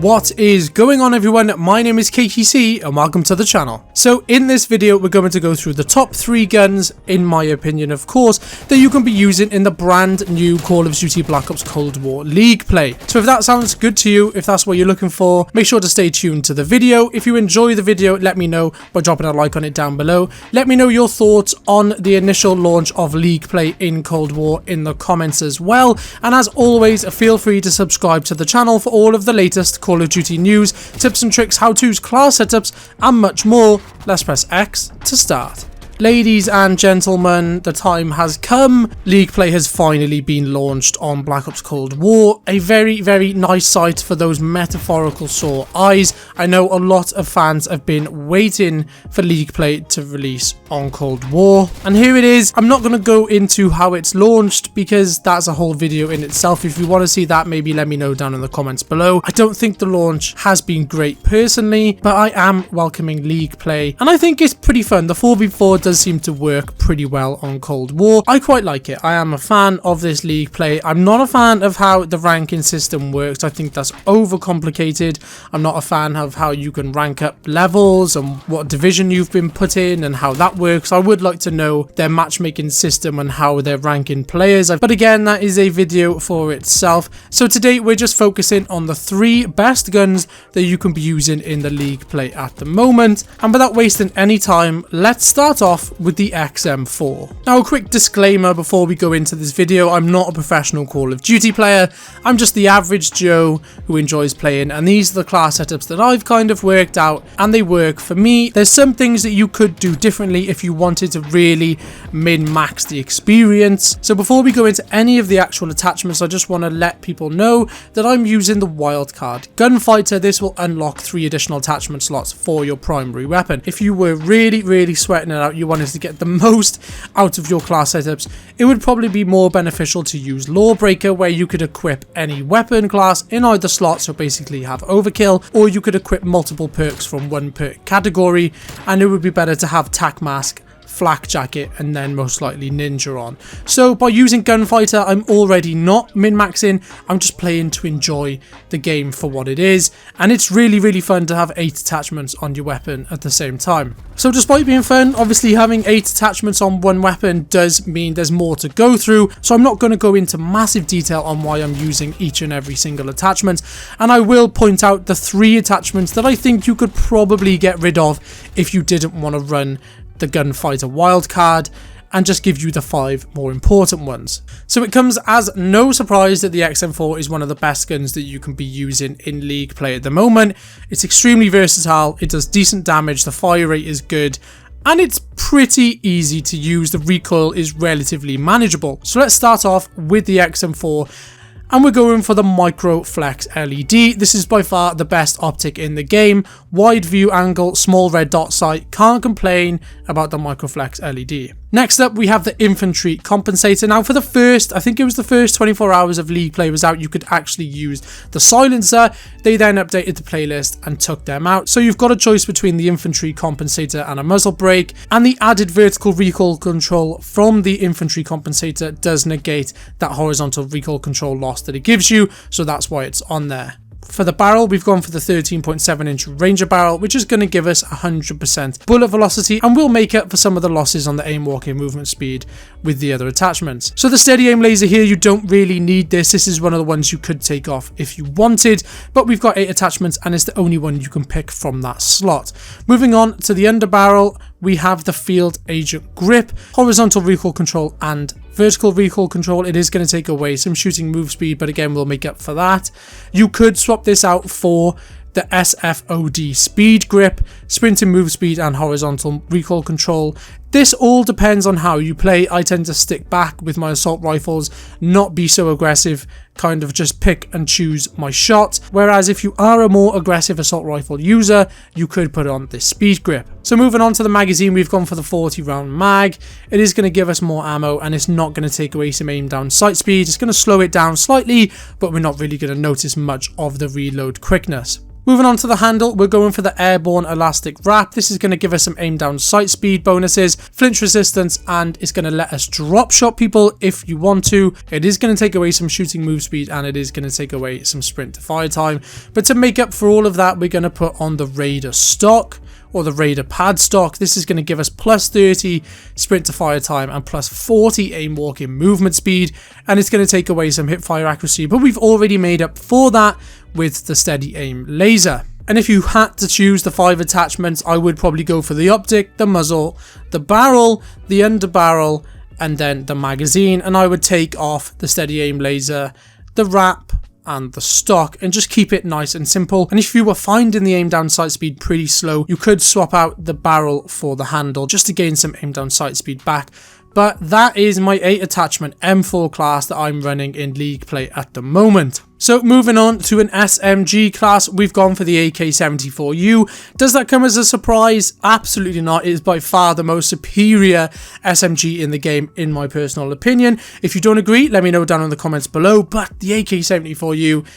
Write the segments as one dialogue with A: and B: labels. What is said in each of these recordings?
A: What is going on, everyone? My name is CakeyC and welcome to the channel. So in this video we're going to go through the top 3 guns, in my opinion of course, that you can be using in the brand new Call of Duty Black Ops Cold War League play. So if that sounds good to you, if that's what you're looking for, make sure to stay tuned to the video. If you enjoy the video, let me know by dropping a like on it down below. Let me know your thoughts on the initial launch of League play in Cold War in the comments as well. And as always, feel free to subscribe to the channel for all of the latest Call of Duty news, tips and tricks, how-tos, class setups, and much more. Let's press X to start. Ladies and gentlemen, the time has come. League play has finally been launched on Black Ops Cold War. A very, very nice sight for those metaphorical sore eyes. I know a lot of fans have been waiting for League play to release on Cold War. And here it is. I'm not going to go into how it's launched because that's a whole video in itself. If you want to see that, maybe let me know down in the comments below. I don't think the launch has been great personally, but I am welcoming League play. And I think it's pretty fun. The 4v4 does seem to work pretty well on Cold War. I quite like it. I am a fan of this League play. I'm not a fan of how the ranking system works. I think that's overcomplicated. I'm not a fan of how you can rank up levels and what division you've been put in and how that works. I would like to know their matchmaking system and how they're ranking players, but again, that is a video for itself. So today we're just focusing on the 3 best guns that you can be using in the League play at the moment. And without wasting any time, let's start off with the XM4. Now, a quick disclaimer before we go into this video: I'm not a professional Call of Duty player. I'm just the average Joe who enjoys playing, and these are the class setups that I've kind of worked out and they work for me. There's some things that you could do differently if you wanted to really min-max the experience. So before we go into any of the actual attachments, I just want to let people know that I'm using the wildcard gunfighter. This will unlock 3 additional attachment slots for your primary weapon. If you were really sweating it out, you wanted to get the most out of your class setups, it would probably be more beneficial to use Lawbreaker, where you could equip any weapon class in either slot, so basically have overkill, or you could equip multiple perks from one perk category, and it would be better to have tac mask, flak jacket, and then most likely ninja on. So by using gunfighter, I'm already not min-maxing. I'm just playing to enjoy the game for what it is, and it's really fun to have 8 attachments on your weapon at the same time. So despite being fun, obviously having 8 attachments on one weapon does mean there's more to go through, so I'm not going to go into massive detail on why I'm using each and every single attachment, and I will point out the 3 attachments that I think you could probably get rid of if you didn't want to run the gunfighter wildcard, and just give you the 5 more important ones. So it comes as no surprise that the XM4 is one of the best guns that you can be using in League play at the moment. It's extremely versatile, it does decent damage, the fire rate is good, and it's pretty easy to use. The recoil is relatively manageable. So let's start off with the XM4. And we're going for the Micro Flex LED. This is by far the best optic in the game. Wide view angle, small red dot sight. Can't complain about the Micro Flex LED. Next up, we have the Infantry Compensator. Now, for the first, I think it was the first 24 hours of League play was out, you could actually use the silencer. They then updated the playlist and took them out. So you've got a choice between the Infantry Compensator and a muzzle brake, and the added vertical recoil control from the Infantry Compensator does negate that horizontal recoil control loss that it gives you, so that's why it's on there. For the barrel, we've gone for the 13.7 inch Ranger barrel, which is going to give us 100% bullet velocity and will make up for some of the losses on the aim walking movement speed with the other attachments. So the steady aim laser here, you don't really need this. This is one of the ones you could take off if you wanted, but we've got 8 attachments and it's the only one you can pick from that slot. Moving on to the underbarrel, we have the Field Agent Grip, horizontal recoil control and vertical recoil control. It is going to take away some shooting move speed, but again, we'll make up for that. You could swap this out for the SFOD speed grip, sprinting move speed and horizontal recoil control. This all depends on how you play. I tend to stick back with my assault rifles, not be so aggressive, kind of just pick and choose my shot. Whereas if you are a more aggressive assault rifle user, you could put on this speed grip. So moving on to the magazine, we've gone for the 40 round mag. It is going to give us more ammo and it's not going to take away some aim down sight speed. It's going to slow it down slightly, but we're not really going to notice much of the reload quickness. Moving on to the handle, we're going for the airborne elastic wrap. This is going to give us some aim down sight speed bonuses, flinch resistance, and it's going to let us drop shot people if you want to. It is going to take away some shooting move speed, and it is going to take away some sprint to fire time. But to make up for all of that, we're going to put on the Raider stock, or the Raider pad stock. This is going to give us plus 30 sprint to fire time and plus 40 aim walking movement speed, and it's going to take away some hip fire accuracy, but we've already made up for that with the steady aim laser. And if you had to choose the 5 attachments, I would probably go for the optic, the muzzle, the barrel, the underbarrel, and then the magazine, and I would take off the steady aim laser, the wrap, and the stock, and just keep it nice and simple. And if you were finding the aim down sight speed pretty slow, you could swap out the barrel for the handle just to gain some aim down sight speed back. But that is my 8 attachment M4 class that I'm running in League play at the moment. So moving on to an SMG class, we've gone for the AK74u. Does that come as a surprise? Absolutely not. It is by far the most superior SMG in the game, in my personal opinion. If you don't agree, let me know down in the comments below. But the AK74u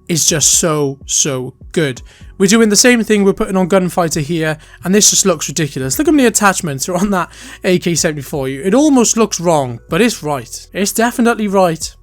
A: is just so good. We're doing the same thing, we're putting on Gunfighter here, and this just looks ridiculous. Look how many attachments are on that AK74u. It almost looks wrong, but it's right. It's definitely right.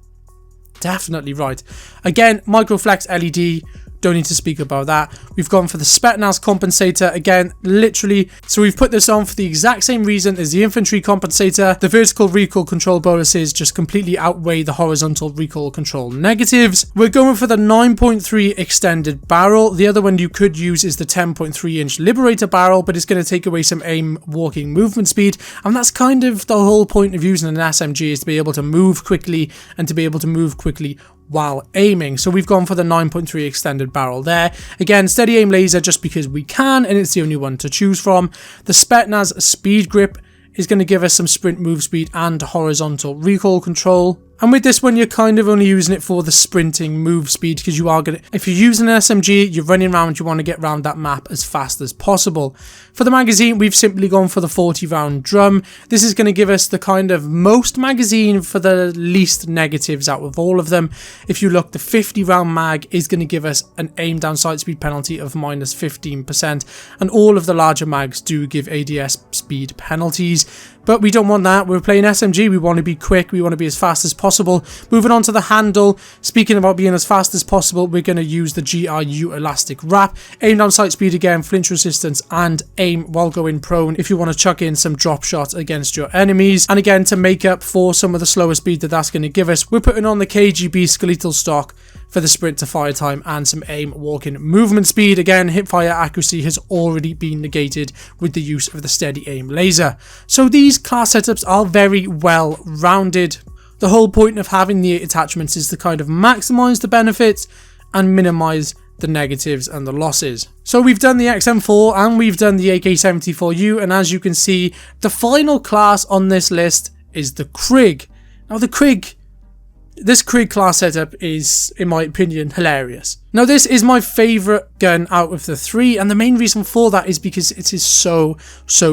A: Definitely right. Again, Microflex LED. Don't need to speak about that. We've gone for the Spetsnaz compensator again, literally. So we've put this on for the exact same reason as the infantry compensator. The vertical recoil control bonuses just completely outweigh the horizontal recoil control negatives. We're going for the 9.3 extended barrel. The other one you could use is the 10.3 inch Liberator barrel, but it's going to take away some aim walking movement speed. And that's kind of the whole point of using an SMG, is to be able to move quickly and to be able to move quickly while aiming. So we've gone for the 9.3 extended barrel there. Again, steady aim laser just because we can, and it's the only one to choose from. The Spetsnaz speed grip is going to give us some sprint move speed and horizontal recoil control. And with this one, you're kind of only using it for the sprinting move speed, because you are going to, if you're using an SMG, you're running around, you want to get around that map as fast as possible. For the magazine, we've simply gone for the 40 round drum. This is going to give us the kind of most magazine for the least negatives out of all of them. If you look, the 50 round mag is going to give us an aim down sight speed penalty of minus 15%, and all of the larger mags do give ADS speed penalties. But we don't want that. We're playing SMG. We want to be quick. We want to be as fast as possible. Moving on to the handle. Speaking about being as fast as possible, we're going to use the GRU elastic wrap. Aim down sight speed again, flinch resistance, and aim while going prone if you want to chuck in some drop shots against your enemies. And again, to make up for some of the slower speed that that's going to give us, we're putting on the KGB skeletal stock for the sprint to fire time and some aim walking movement speed. Again, hip fire accuracy has already been negated with the use of the steady aim laser. So these class setups are very well rounded. The whole point of having the 8 attachments is to kind of maximize the benefits and minimize the negatives and the losses. So we've done the XM4 and we've done the AK74u, and as you can see, the final class on this list is the KRIG. Now this KRIG class setup is, in my opinion, hilarious. Now this is my favourite gun out of the 3, and the main reason for that is because it is so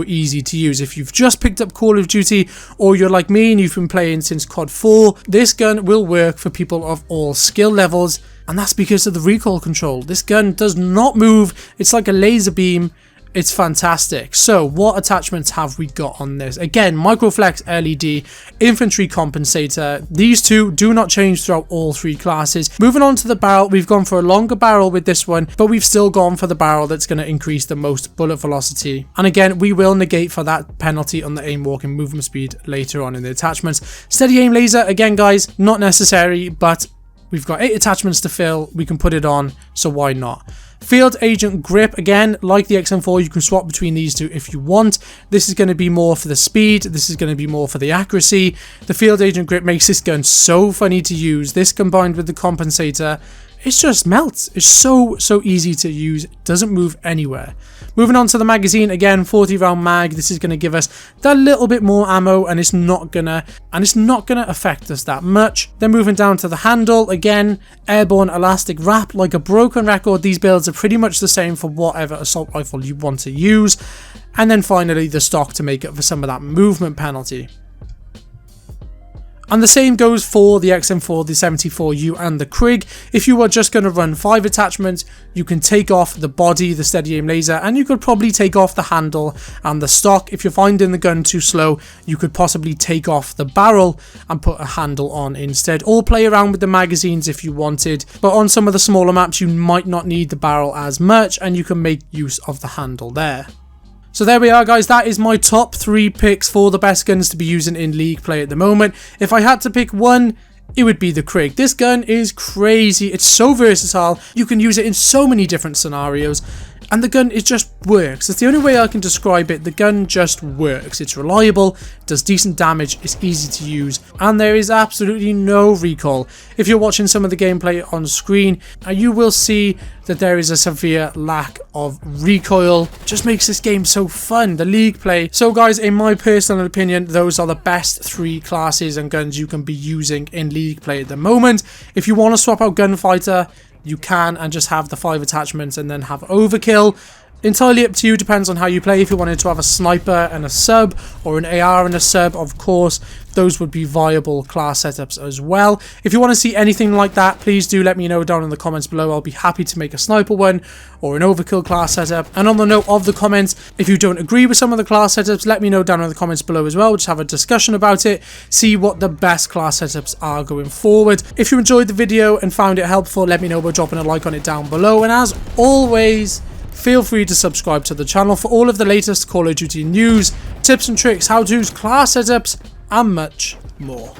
A: easy to use. If you've just picked up Call of Duty, or you're like me and you've been playing since COD 4, this gun will work for people of all skill levels, and that's because of the recoil control. This gun does not move, it's like a laser beam. It's fantastic. So what attachments have we got on this? Again, Microflex LED, infantry compensator. These two do not change throughout all 3 classes. Moving on to the barrel, we've gone for a longer barrel with this one, but we've still gone for the barrel that's going to increase the most bullet velocity. And again, we will negate for that penalty on the aim walking movement speed later on in the attachments. Steady aim laser, again guys, not necessary, but we've got 8 attachments to fill. We can put it on, so why not? Field Agent Grip, again, like the XM4, you can swap between these two if you want. This is going to be more for the speed. This is going to be more for the accuracy. The Field Agent Grip makes this gun so funny to use. This combined with the compensator, it just melts. It's so easy to use. It doesn't move anywhere. Moving on to the magazine, again, 40 round mag. This is going to give us that little bit more ammo, and it's not gonna affect us that much. Then moving down to the handle, again, airborne elastic wrap. Like a broken record, these builds are pretty much the same for whatever assault rifle you want to use. And then finally the stock to make up for some of that movement penalty. And the same goes for the XM4, the 74u and the KRIG. If you are just going to run 5 attachments, you can take off the body, the steady aim laser, and you could probably take off the handle and the stock. If you're finding the gun too slow, you could possibly take off the barrel and put a handle on instead, or play around with the magazines if you wanted. But on some of the smaller maps, you might not need the barrel as much, and you can make use of the handle there. So there we are, guys. That is my top 3 picks for the best guns to be using in League play at the moment. If I had to pick one, it would be the KRIG. This gun is crazy. It's so versatile. You can use it in so many different scenarios. And the gun, it just works. It's the only way I can describe it. The gun just works. It's reliable, does decent damage, it's easy to use, and there is absolutely no recoil. If you're watching some of the gameplay on screen, you will see that there is a severe lack of recoil. Just makes this game so fun, the League play. So guys, in my personal opinion, those are the best 3 classes and guns you can be using in League play at the moment. If you want to swap out Gunfighter, you can, and just have the 5 attachments and then have overkill. Entirely up to you, depends on how you play. If you wanted to have a sniper and a sub, or an AR and a sub, of course, those would be viable class setups as well. If you want to see anything like that, please do let me know down in the comments below. I'll be happy to make a sniper one or an overkill class setup. And on the note of the comments, if you don't agree with some of the class setups, let me know down in the comments below as well. We'll just have a discussion about it, see what the best class setups are going forward. If you enjoyed the video and found it helpful, let me know by dropping a like on it down below. And as always, feel free to subscribe to the channel for all of the latest Call of Duty news, tips and tricks, how-tos, class setups, and much more.